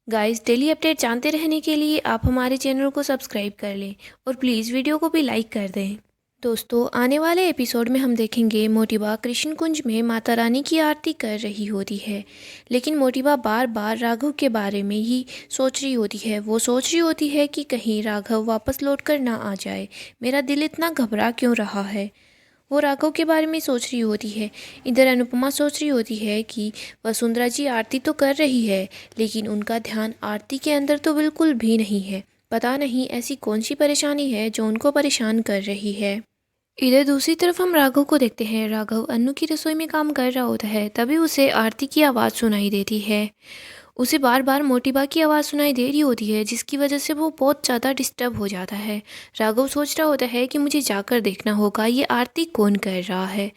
Guys daily update जानते रहने के लिए आप हमारे चैनल को सब्सक्राइब कर लें और प्लीज़ वीडियो को भी लाइक कर दें। दोस्तों आने वाले एपिसोड में हम देखेंगे मोटिबा कृष्ण कुंज में माता रानी की आरती कर रही होती है, लेकिन मोटिबा बार बार राघव के बारे में ही सोच रही होती है। वो सोच रही होती है कि कहीं राघव वापस लौट कर ना आ जाए, मेरा दिल इतना घबरा क्यों रहा है। वो राघव के बारे में सोच रही होती है। इधर अनुपमा सोच रही होती है कि वसुंधरा जी आरती तो कर रही है, लेकिन उनका ध्यान आरती के अंदर तो बिल्कुल भी नहीं है। पता नहीं ऐसी कौन सी परेशानी है जो उनको परेशान कर रही है। इधर दूसरी तरफ हम राघव को देखते हैं। राघव अन्नू की रसोई में काम कर रहा होता है, तभी उसे आरती की आवाज़ सुनाई देती है। उसे बार बार मोटिबा की आवाज़ सुनाई दे रही होती है, जिसकी वजह से वो बहुत ज़्यादा डिस्टर्ब हो जाता है। राघव सोच रहा होता है कि मुझे जाकर देखना होगा ये आरती कौन कर रहा है।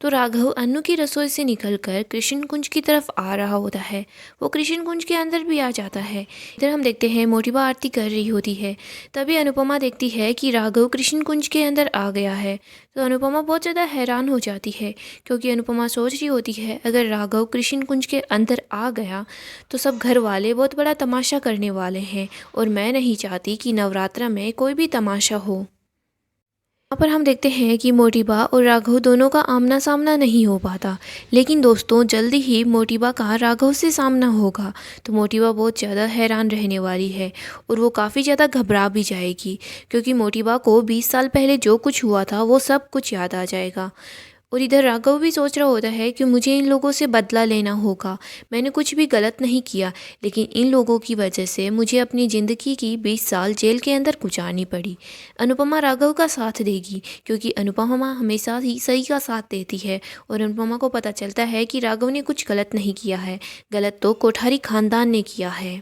तो राघव अन्नू की रसोई से निकलकर कृष्ण कुंज की तरफ आ रहा होता है। वो कृष्ण कुंज के अंदर भी आ जाता है। इधर हम देखते हैं मोटिबा आरती कर रही होती है, तभी अनुपमा देखती है कि राघव कृष्ण कुंज के अंदर आ गया है। तो अनुपमा बहुत ज़्यादा हैरान हो जाती है, क्योंकि अनुपमा सोच रही होती है अगर राघव कृष्ण कुंज के अंदर आ गया तो सब घर वाले बहुत बड़ा तमाशा करने वाले हैं, और मैं नहीं चाहती कि नवरात्रा में कोई भी तमाशा हो। यहाँ पर हम देखते हैं कि मोटिबा और राघव दोनों का आमना सामना नहीं हो पाता, लेकिन दोस्तों जल्दी ही मोटिबा का राघव से सामना होगा। तो मोटिबा बहुत ज़्यादा हैरान रहने वाली है और वो काफ़ी ज़्यादा घबरा भी जाएगी, क्योंकि मोटिबा को 20 साल पहले जो कुछ हुआ था वो सब कुछ याद आ जाएगा। और इधर राघव भी सोच रहा होता है कि मुझे इन लोगों से बदला लेना होगा। मैंने कुछ भी गलत नहीं किया, लेकिन इन लोगों की वजह से मुझे अपनी ज़िंदगी की 20 साल जेल के अंदर गुजारनी पड़ी। अनुपमा राघव का साथ देगी, क्योंकि अनुपमा हमेशा ही सही का साथ देती है, और अनुपमा को पता चलता है कि राघव ने कुछ गलत नहीं किया है, गलत तो कोठारी खानदान ने किया है।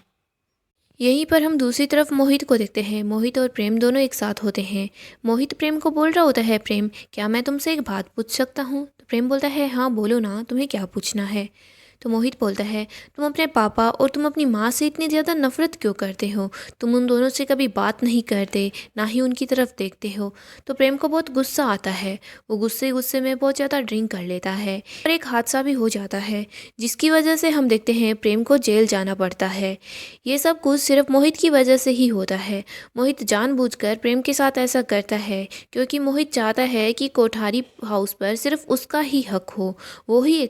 यहीं पर हम दूसरी तरफ मोहित को देखते हैं। मोहित और प्रेम दोनों एक साथ होते हैं। मोहित प्रेम को बोल रहा होता है, प्रेम क्या मैं तुमसे एक बात पूछ सकता हूँ? तो प्रेम बोलता है, हाँ बोलो ना, तुम्हें क्या पूछना है? तो मोहित बोलता है, तुम अपने पापा और तुम अपनी माँ से इतनी ज़्यादा नफरत क्यों करते हो? तुम उन दोनों से कभी बात नहीं करते, ना ही उनकी तरफ देखते हो। तो प्रेम को बहुत गुस्सा आता है। वो गुस्से गुस्से में बहुत ज़्यादा ड्रिंक कर लेता है और एक हादसा भी हो जाता है, जिसकी वजह से हम देखते हैं प्रेम को जेल जाना पड़ता है। ये सब कुछ सिर्फ मोहित की वजह से ही होता है। मोहित जानबूझकर प्रेम के साथ ऐसा करता है, क्योंकि मोहित चाहता है कि कोठारी हाउस पर सिर्फ उसका ही हक हो, वो ही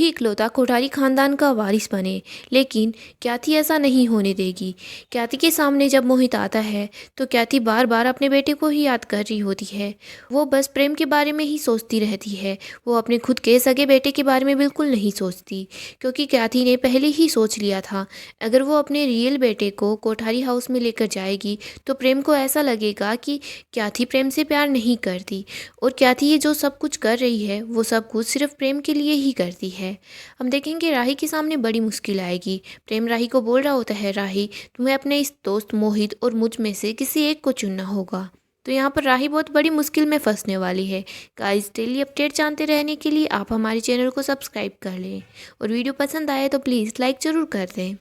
इकलौता कोठारी खानदान का वारिस बने। लेकिन क्याथी ऐसा नहीं होने देगी। क्याथी के सामने जब मोहित आता है तो क्याथी बार बार अपने बेटे को ही याद कर रही होती है। वो बस प्रेम के बारे में ही सोचती रहती है। वो अपने खुद के सगे बेटे के बारे में बिल्कुल नहीं सोचती, क्योंकि क्याथी ने पहले ही सोच लिया था अगर वो अपने रियल बेटे को कोठारी हाउस में लेकर जाएगी तो प्रेम को ऐसा लगेगा कि क्याथी प्रेम से प्यार नहीं करती, और क्याथी ये जो सब कुछ कर रही है वो सब कुछ सिर्फ प्रेम के लिए ही करती है। हम देखेंगे राही के सामने बड़ी मुश्किल आएगी। प्रेम राही को बोल रहा होता है, राही तुम्हें अपने इस दोस्त मोहित और मुझ में से किसी एक को चुनना होगा। तो यहाँ पर राही बहुत बड़ी मुश्किल में फंसने वाली है। गाइस डेली अपडेट जानते रहने के लिए आप हमारे चैनल को सब्सक्राइब कर लें, और वीडियो पसंद आए तो प्लीज़ लाइक ज़रूर कर दें।